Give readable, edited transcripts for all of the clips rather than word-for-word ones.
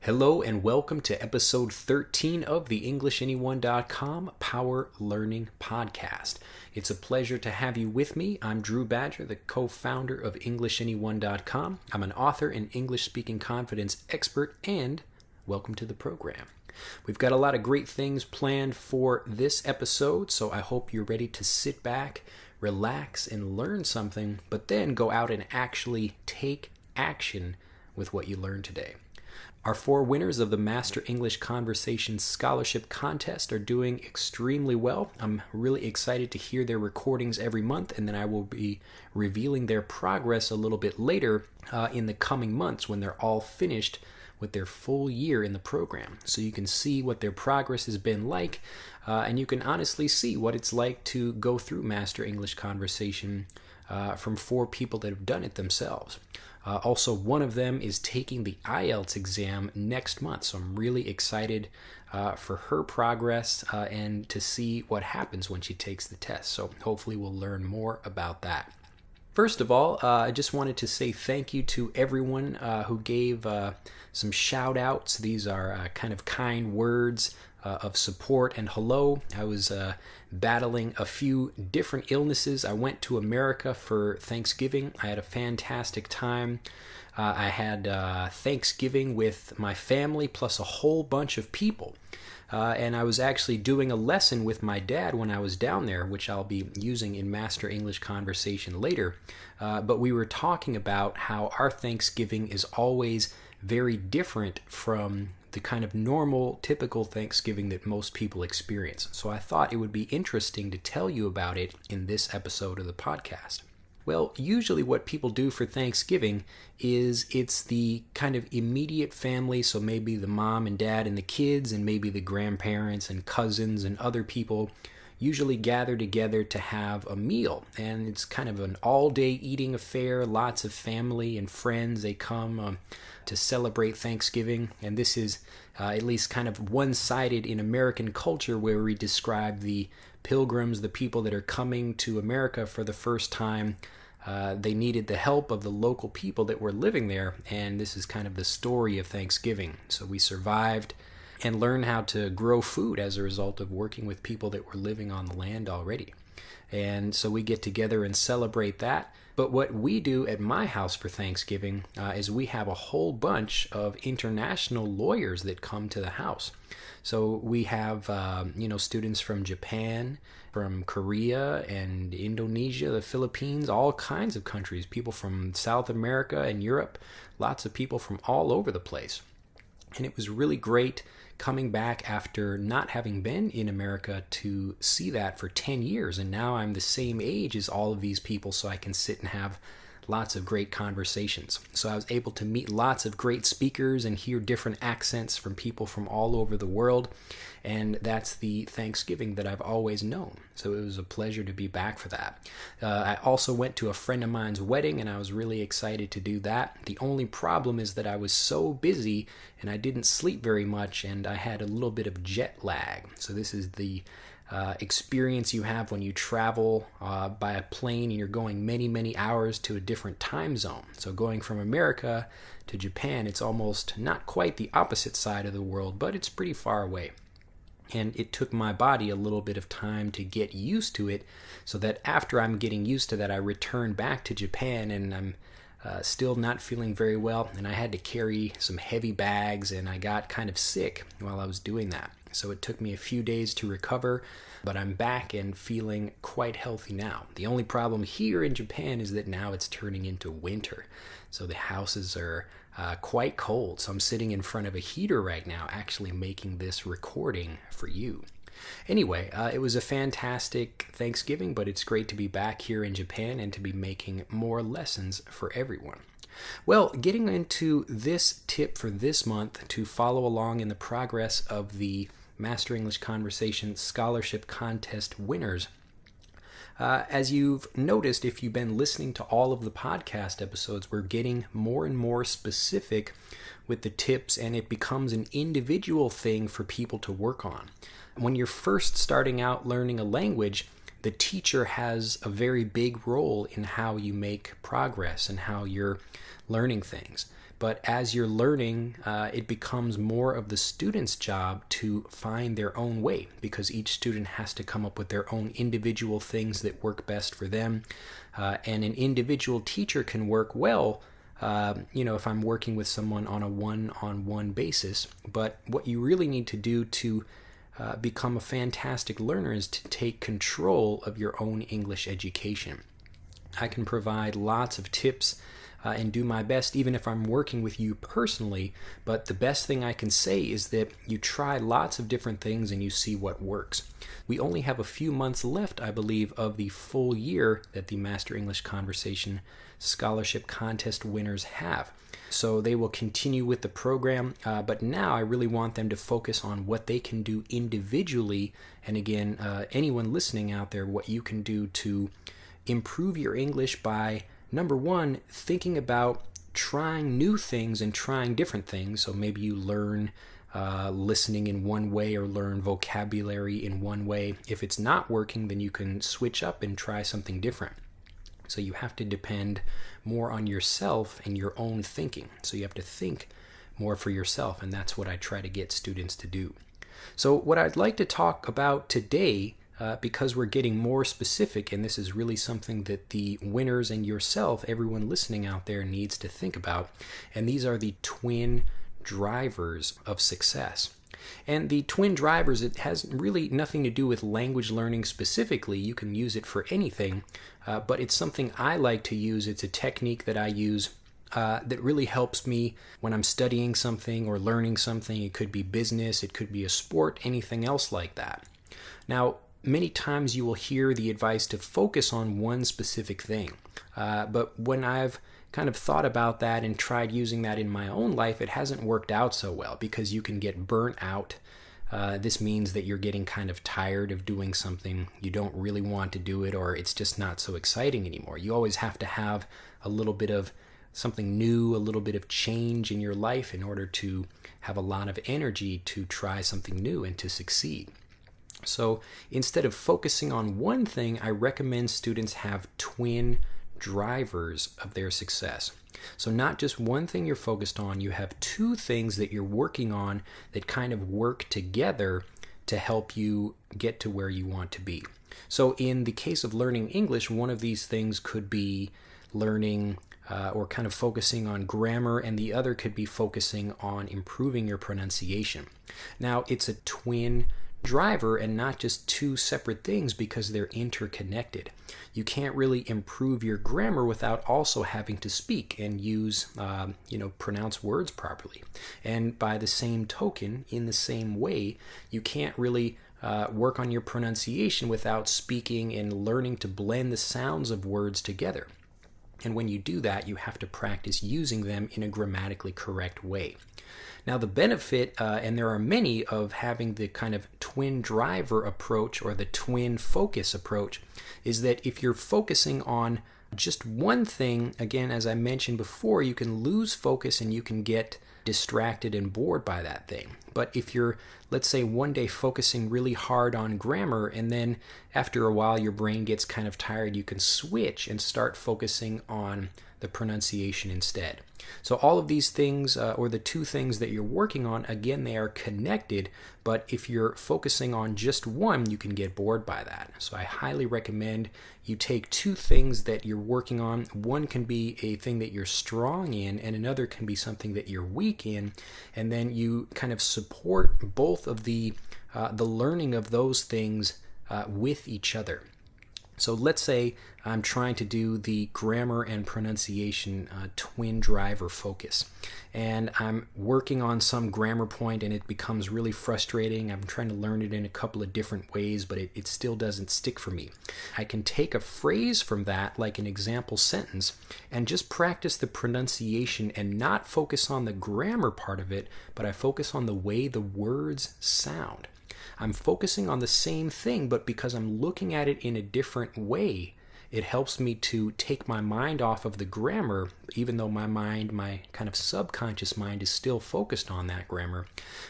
Hello and welcome to episode 13 of the EnglishAnyone.com Power Learning Podcast. It's a pleasure to have you with me. I'm Drew Badger, the co-founder of EnglishAnyone.com. I'm an author and English-speaking confidence expert, and welcome to the program. We've got a lot of great things planned for this episode, so I hope you're ready to sit back, relax, and learn something, but then go out and actually take action with what you learned today. Our 4 winners of the Master English Conversation Scholarship Contest are doing extremely well. I'm really excited to hear their recordings every month, and then I will be revealing their progress a little bit later in the coming months when they're all finished with their full year in the program. So you can see what their progress has been like, and you can honestly see what it's like to go through Master English Conversation from 4 people that have done it themselves. Also, one of them is taking the IELTS exam next month, so I'm really excited for her progress and to see what happens when she takes the test. So hopefully we'll learn more about that. First of all, I just wanted to say thank you to everyone who gave some shout outs. These are kind of kind words of support and hello. I was battling a few different illnesses. I went to America for Thanksgiving. I had a fantastic time. I had Thanksgiving with my family plus a whole bunch of people. And I was actually doing a lesson with my dad when I was down there, which I'll be using in Master English Conversation later. But we were talking about how our Thanksgiving is always very different from the kind of normal, typical Thanksgiving that most people experience. So I thought it would be interesting to tell you about it in this episode of the podcast. Well, usually what people do for Thanksgiving is it's the kind of immediate family, so maybe the mom and dad and the kids and maybe the grandparents and cousins and other people usually gather together to have a meal. And it's kind of an all-day eating affair, lots of family and friends. They come to celebrate Thanksgiving, and this is at least kind of one-sided in American culture where we describe the pilgrims, the people that are coming to America for the first time. They needed the help of the local people that were living there, and this is kind of the story of Thanksgiving. So we survived and learned how to grow food as a result of working with people that were living on the land already. And so we get together and celebrate that. But what we do at my house for Thanksgiving is we have a whole bunch of international lawyers that come to the house. So we have, students from Japan, from Korea and Indonesia, the Philippines, all kinds of countries, people from South America and Europe, lots of people from all over the place. And it was really great coming back after not having been in America to see that for 10 years. And now I'm the same age as all of these people, so I can sit and have lots of great conversations. So I was able to meet lots of great speakers and hear different accents from people from all over the world. And that's the Thanksgiving that I've always known. So it was a pleasure to be back for that. I also went to a friend of mine's wedding, and I was really excited to do that. The only problem is that I was so busy and I didn't sleep very much, and I had a little bit of jet lag. So this is the experience you have when you travel by a plane and you're going many, many hours to a different time zone. So going from America to Japan, it's almost not quite the opposite side of the world, but it's pretty far away. And it took my body a little bit of time to get used to it, so that after I'm getting used to that, I return back to Japan and I'm still not feeling very well, and I had to carry some heavy bags, and I got kind of sick while I was doing that. So it took me a few days to recover, but I'm back and feeling quite healthy now. The only problem here in Japan is that now it's turning into winter. So the houses are quite cold. So I'm sitting in front of a heater right now, actually making this recording for you. Anyway, it was a fantastic Thanksgiving, but it's great to be back here in Japan and to be making more lessons for everyone. Well, getting into this tip for this month to follow along in the progress of the Master English Conversation Scholarship Contest winners. As you've noticed, if you've been listening to all of the podcast episodes, we're getting more and more specific with the tips, and it becomes an individual thing for people to work on. When you're first starting out learning a language, the teacher has a very big role in how you make progress and how you're learning things. But as you're learning, it becomes more of the student's job to find their own way, because each student has to come up with their own individual things that work best for them. And an individual teacher can work well, if I'm working with someone on a one-on-one basis. But what you really need to do to become a fantastic learner is to take control of your own English education. I can provide lots of tips and do my best, even if I'm working with you personally. But the best thing I can say is that you try lots of different things and you see what works. We only have a few months left, I believe, of the full year that the Master English Conversation Scholarship Contest winners have. So they will continue with the program, but now I really want them to focus on what they can do individually. And again, anyone listening out there, what you can do to improve your English by, number one, thinking about trying new things and trying different things. So maybe you learn listening in one way or learn vocabulary in one way. If it's not working, then you can switch up and try something different. So you have to depend more on yourself and your own thinking. So you have to think more for yourself, and that's what I try to get students to do. So what I'd like to talk about today, because we're getting more specific, and this is really something that the winners and yourself, everyone listening out there, needs to think about, and these are the twin drivers of success. And the twin drivers, it has really nothing to do with language learning specifically. You can use it for anything, but it's something I like to use. It's a technique that I use that really helps me when I'm studying something or learning something. It could be business, it could be a sport, anything else like that. Now, many times you will hear the advice to focus on one specific thing, but when I've kind of thought about that and tried using that in my own life, it hasn't worked out so well, because you can get burnt out. This means that you're getting kind of tired of doing something. You don't really want to do it, or it's just not so exciting anymore. You always have to have a little bit of something new, a little bit of change in your life in order to have a lot of energy to try something new and to succeed. So instead of focusing on one thing, I recommend students have twin drivers of their success. So not just one thing you're focused on, you have two things that you're working on that kind of work together to help you get to where you want to be. So in the case of learning English, one of these things could be learning or kind of focusing on grammar, and the other could be focusing on improving your pronunciation. Now, it's a twin driver and not just two separate things, because they're interconnected. You can't really improve your grammar without also having to speak and use, pronounce words properly. And by the same token, in the same way, you can't really work on your pronunciation without speaking and learning to blend the sounds of words together. And when you do that, you have to practice using them in a grammatically correct way. Now, the benefit, and there are many, of having the kind of twin driver approach or the twin focus approach, is that if you're focusing on just one thing, again, as I mentioned before, you can lose focus and you can get distracted and bored by that thing. But if you're, let's say, one day focusing really hard on grammar, and then after a while your brain gets kind of tired, you can switch and start focusing on the pronunciation instead. So all of these things, or the two things that you're working on, again, they are connected, but if you're focusing on just one, you can get bored by that. So I highly recommend you take two things that you're working on. One can be a thing that you're strong in, and another can be something that you're weak in, and then you kind of support both of the learning of those things with each other. So let's say I'm trying to do the grammar and pronunciation twin driver focus, and I'm working on some grammar point and it becomes really frustrating. I'm trying to learn it in a couple of different ways, but it still doesn't stick for me. I can take a phrase from that, like an example sentence, and just practice the pronunciation and not focus on the grammar part of it, but I focus on the way the words sound. I'm focusing on the same thing, but because I'm looking at it in a different way, it helps me to take my mind off of the grammar, even though my mind, my kind of subconscious mind, is still focused on that grammar.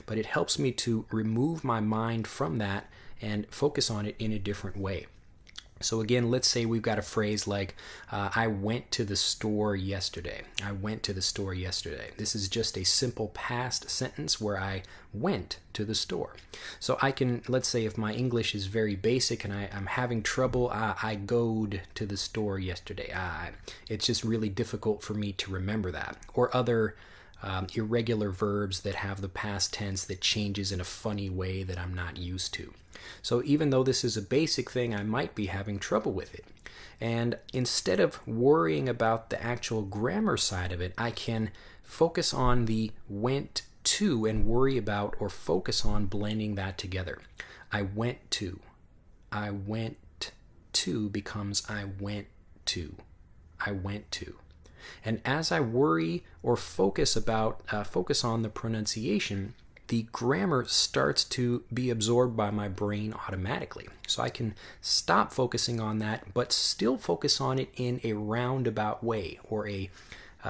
But it helps me to remove my mind from that and focus on it in a different way. So again, let's say we've got a phrase like, I went to the store yesterday. I went to the store yesterday. This is just a simple past sentence where I went to the store. So I can, let's say if my English is very basic and I'm having trouble, I goed to the store yesterday. It's just really difficult for me to remember that. Or other irregular verbs that have the past tense that changes in a funny way that I'm not used to. So even though this is a basic thing, I might be having trouble with it. And instead of worrying about the actual grammar side of it, I can focus on the went to and worry about or focus on blending that together. I went to. I went to becomes I went to. I went to. And as I worry or focus on the pronunciation, the grammar starts to be absorbed by my brain automatically. So I can stop focusing on that, but still focus on it in a roundabout way or a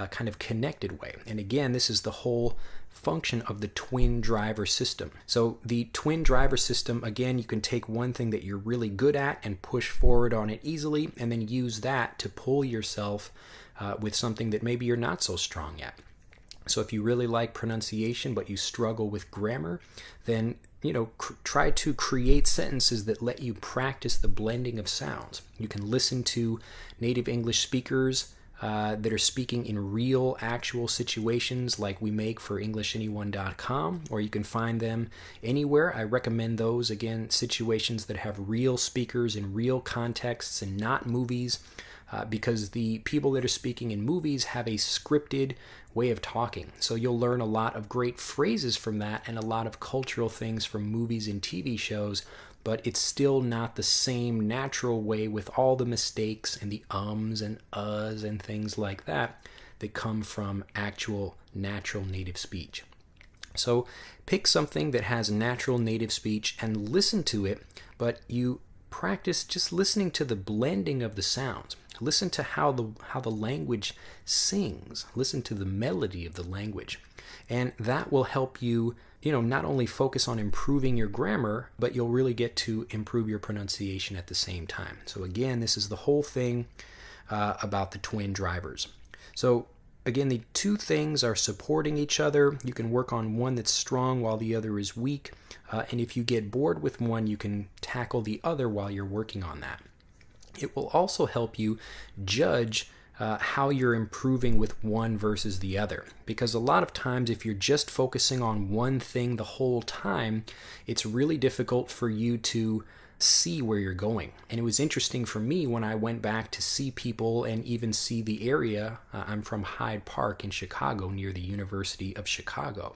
kind of connected way. And again, this is the whole function of the twin driver system. So the twin driver system, again, you can take one thing that you're really good at and push forward on it easily, and then use that to pull yourself with something that maybe you're not so strong at. So if you really like pronunciation but you struggle with grammar, then try to create sentences that let you practice the blending of sounds. You can listen to native English speakers that are speaking in real, actual situations like we make for EnglishAnyone.com, or you can find them anywhere. I recommend those, again, situations that have real speakers in real contexts and not movies, because the people that are speaking in movies have a scripted way of talking. So you'll learn a lot of great phrases from that and a lot of cultural things from movies and TV shows, but it's still not the same natural way with all the mistakes and the ums and uhs and things like that that come from actual natural native speech. So pick something that has natural native speech and listen to it, but you practice just listening to the blending of the sounds. Listen to how the language sings. Listen to the melody of the language. And that will help you, not only focus on improving your grammar, but you'll really get to improve your pronunciation at the same time. So again, this is the whole thing about the twin drivers. So again, the two things are supporting each other. You can work on one that's strong while the other is weak. And if you get bored with one, you can tackle the other while you're working on that. It will also help you judge how you're improving with one versus the other. Because a lot of times, if you're just focusing on one thing the whole time, it's really difficult for you to see where you're going. And it was interesting for me when I went back to see people and even see the area. I'm from Hyde Park in Chicago, near the University of Chicago.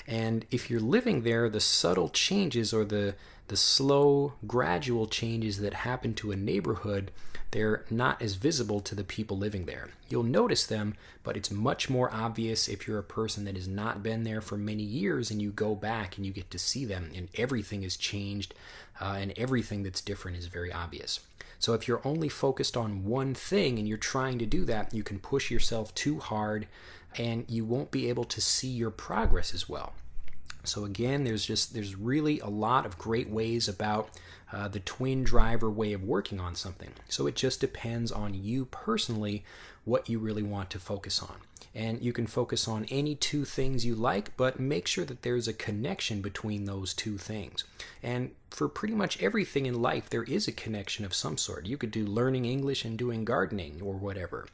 And if you're living there, the subtle changes or the slow, gradual changes that happen to a neighborhood, they're not as visible to the people living there. You'll notice them, but it's much more obvious if you're a person that has not been there for many years and you go back and you get to see them and everything has changed and everything that's different is very obvious. So if you're only focused on one thing and you're trying to do that, you can push yourself too hard and you won't be able to see your progress as well. So again, there's really a lot of great ways about the twin driver way of working on something. So it just depends on you personally what you really want to focus on. And you can focus on any two things you like, but make sure that there's a connection between those two things. And for pretty much everything in life, there is a connection of some sort. You could do learning English and doing gardening or whatever.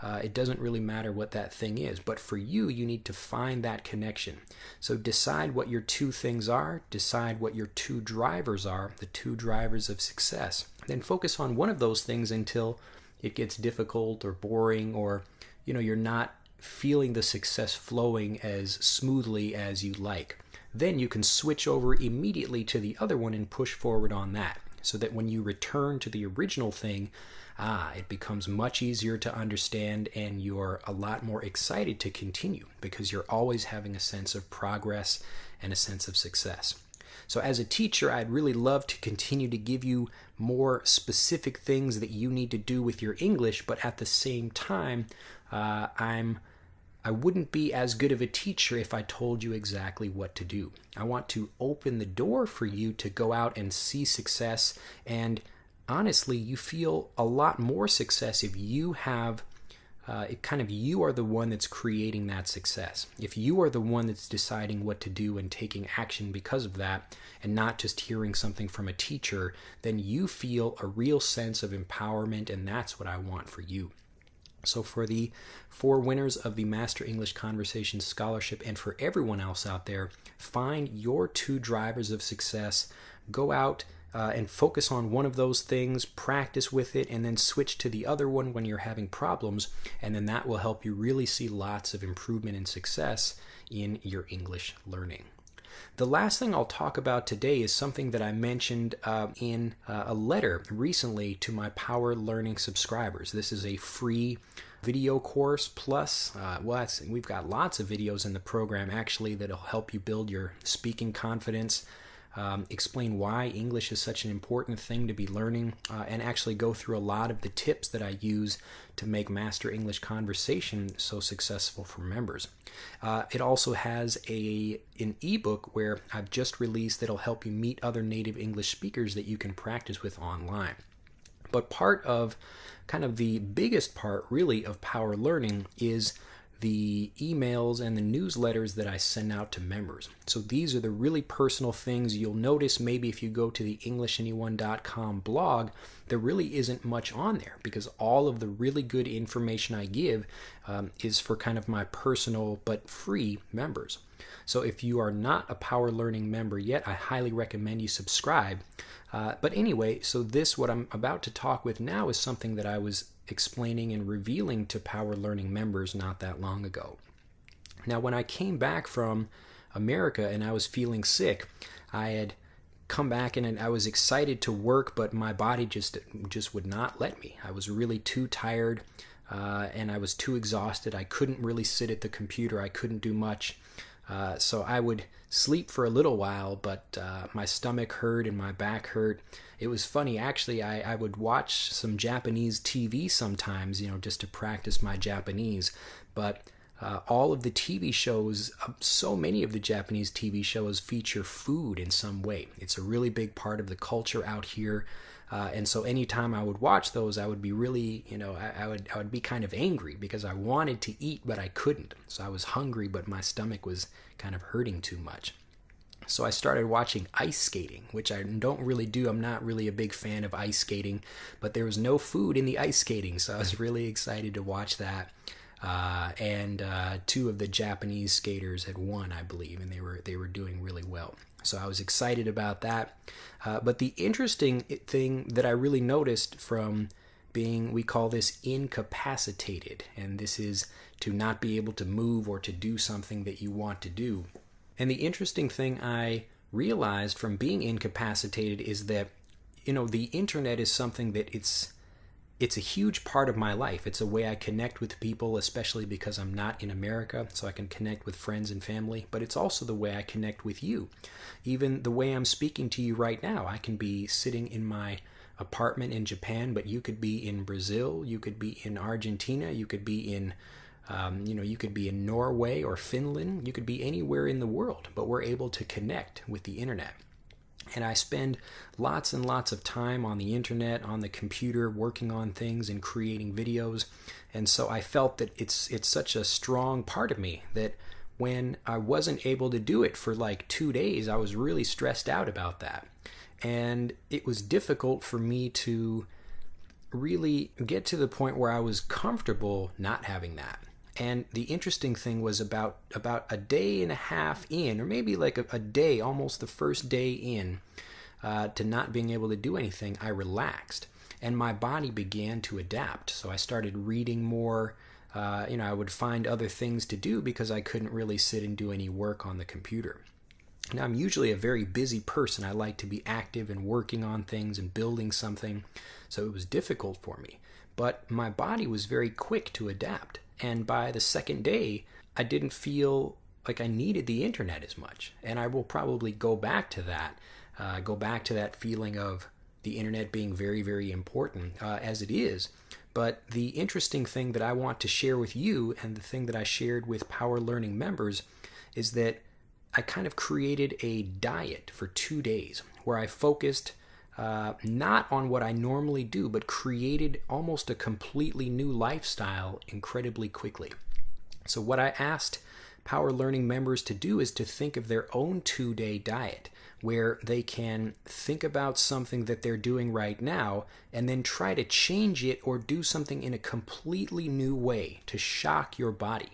It doesn't really matter what that thing is, but for you, you need to find that connection. So decide what your two things are, decide what your two drivers are, the two drivers of success. Then focus on one of those things until it gets difficult or boring, or you're not feeling the success flowing as smoothly as you like. Then you can switch over immediately to the other one and push forward on that, so that when you return to the original thing, it becomes much easier to understand and you're a lot more excited to continue because you're always having a sense of progress and a sense of success. So as a teacher, I'd really love to continue to give you more specific things that you need to do with your English, but at the same time, I wouldn't be as good of a teacher if I told you exactly what to do. I want to open the door for you to go out and see success and honestly, you feel a lot more success if you have you are the one that's creating that success. If you are the one that's deciding what to do and taking action because of that, and not just hearing something from a teacher, then you feel a real sense of empowerment, and that's what I want for you. So for the 4 winners of the Master English Conversation Scholarship, and for everyone else out there, find your 2 drivers of success. Go out and focus on one of those things, practice with it, and then switch to the other one when you're having problems, and then that will help you really see lots of improvement and success in your English learning. The last thing I'll talk about today is something that I mentioned in a letter recently to my Power Learning subscribers. This is a free video course plus, we've got lots of videos in the program actually that'll help you build your speaking confidence, explain why English is such an important thing to be learning, and actually go through a lot of the tips that I use to make Master English Conversation so successful for members. It also has an ebook where I've just released that'll help you meet other native English speakers that you can practice with online. But part of, kind of the biggest part really of Power Learning is the emails and the newsletters that I send out to members. So these are the really personal things. You'll notice maybe if you go to the EnglishAnyone.com blog, there really isn't much on there because all of the really good information I give is for kind of my personal but free members. So if you are not a Power Learning member yet, I highly recommend you subscribe. But anyway, so what I'm about to talk with now is something that I was explaining and revealing to Power Learning members not that long ago. Now, when I came back from America and I was feeling sick, I had come back and I was excited to work, but my body just would not let me. I was really too tired and I was too exhausted. I couldn't really sit at the computer. I couldn't do much. So I would sleep for a little while, but my stomach hurt and my back hurt. It was funny, actually, I would watch some Japanese TV sometimes, just to practice my Japanese. But all of the TV shows, so many of the Japanese TV shows feature food in some way. It's a really big part of the culture out here. And so anytime I would watch those, I would be really, I would be kind of angry because I wanted to eat, but I couldn't. So I was hungry, but my stomach was kind of hurting too much. So I started watching ice skating, which I don't really do. I'm not really a big fan of ice skating, but there was no food in the ice skating, so I was really excited to watch that. And 2 of the Japanese skaters had won, I believe, and they were doing really well. So I was excited about that. But the interesting thing that I really noticed from being, we call this incapacitated, and this is to not be able to move or to do something that you want to do. And the interesting thing I realized from being incapacitated is that, the internet is something that it's a huge part of my life. It's a way I connect with people, especially because I'm not in America, so I can connect with friends and family, but it's also the way I connect with you. Even the way I'm speaking to you right now, I can be sitting in my apartment in Japan, but you could be in Brazil, you could be in Argentina, you could be in you could be in Norway or Finland, you could be anywhere in the world, but we're able to connect with the internet. And I spend lots and lots of time on the internet, on the computer, working on things and creating videos. And so I felt that it's such a strong part of me that when I wasn't able to do it for like 2 days, I was really stressed out about that. And it was difficult for me to really get to the point where I was comfortable not having that. And the interesting thing was about a day and a half in, or maybe like a day, almost the first day in, to not being able to do anything, I relaxed. And my body began to adapt. So I started reading more. I would find other things to do because I couldn't really sit and do any work on the computer. Now, I'm usually a very busy person. I like to be active and working on things and building something. So it was difficult for me. But my body was very quick to adapt. And by the second day, I didn't feel like I needed the internet as much. And I will probably go back to that feeling of the internet being very, very important as it is. But the interesting thing that I want to share with you, and the thing that I shared with Power Learning members, is that I kind of created a diet for 2 days where I focused not on what I normally do, but created almost a completely new lifestyle incredibly quickly. So what I asked Power Learning members to do is to think of their own 2-day diet, where they can think about something that they're doing right now and then try to change it or do something in a completely new way to shock your body.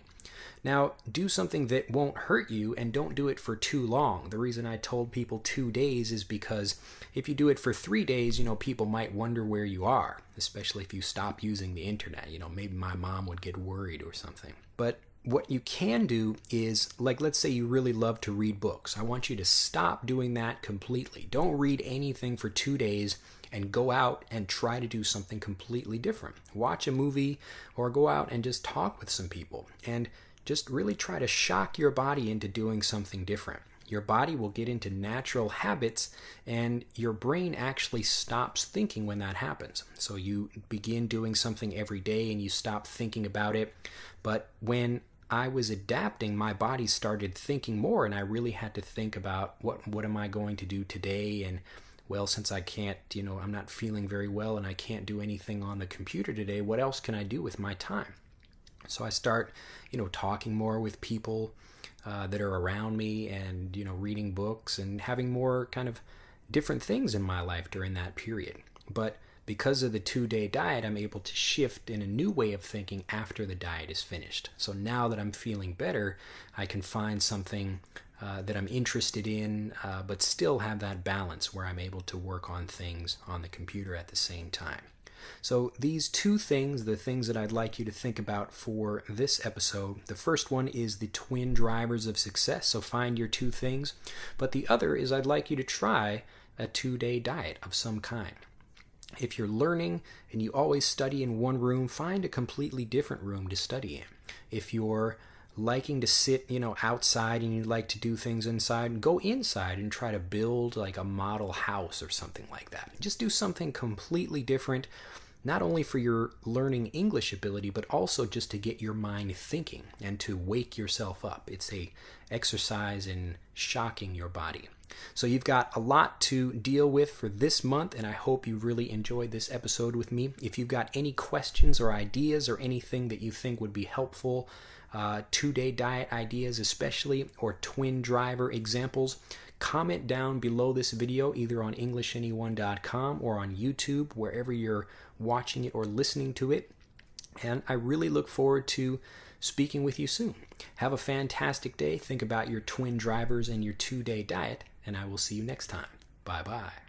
Now, do something that won't hurt you and don't do it for too long. The reason I told people 2 days is because if you do it for 3 days, people might wonder where you are, especially if you stop using the internet. Maybe my mom would get worried or something. But what you can do is, like, let's say you really love to read books. I want you to stop doing that completely. Don't read anything for 2 days and go out and try to do something completely different. Watch a movie or go out and just talk with some people and just really try to shock your body into doing something different. Your body will get into natural habits and your brain actually stops thinking when that happens. So you begin doing something every day and you stop thinking about it. But when I was adapting, my body started thinking more, and I really had to think about what am I going to do today? And well, since I can't, I'm not feeling very well and I can't do anything on the computer today, what else can I do with my time? So I start, talking more with people that are around me and, reading books and having more kind of different things in my life during that period. But because of the 2-day diet, I'm able to shift in a new way of thinking after the diet is finished. So now that I'm feeling better, I can find something that I'm interested in, but still have that balance where I'm able to work on things on the computer at the same time. So these 2 things, the things that I'd like you to think about for this episode, the first one is the twin drivers of success. So find your 2 things. But the other is I'd like you to try a 2-day diet of some kind. If you're learning and you always study in one room, find a completely different room to study in. If you're liking to sit, outside and you like to do things inside, go inside and try to build like a model house or something like that. Just do something completely different, not only for your learning English ability, but also just to get your mind thinking and to wake yourself up. It's a exercise in shocking your body. So you've got a lot to deal with for this month, and I hope you really enjoyed this episode with me. If you've got any questions or ideas or anything that you think would be helpful, 2-day diet ideas especially, or twin driver examples, comment down below this video either on EnglishAnyone.com or on YouTube, wherever you're watching it or listening to it. And I really look forward to speaking with you soon. Have a fantastic day. Think about your twin drivers and your 2-day diet, and I will see you next time. Bye-bye.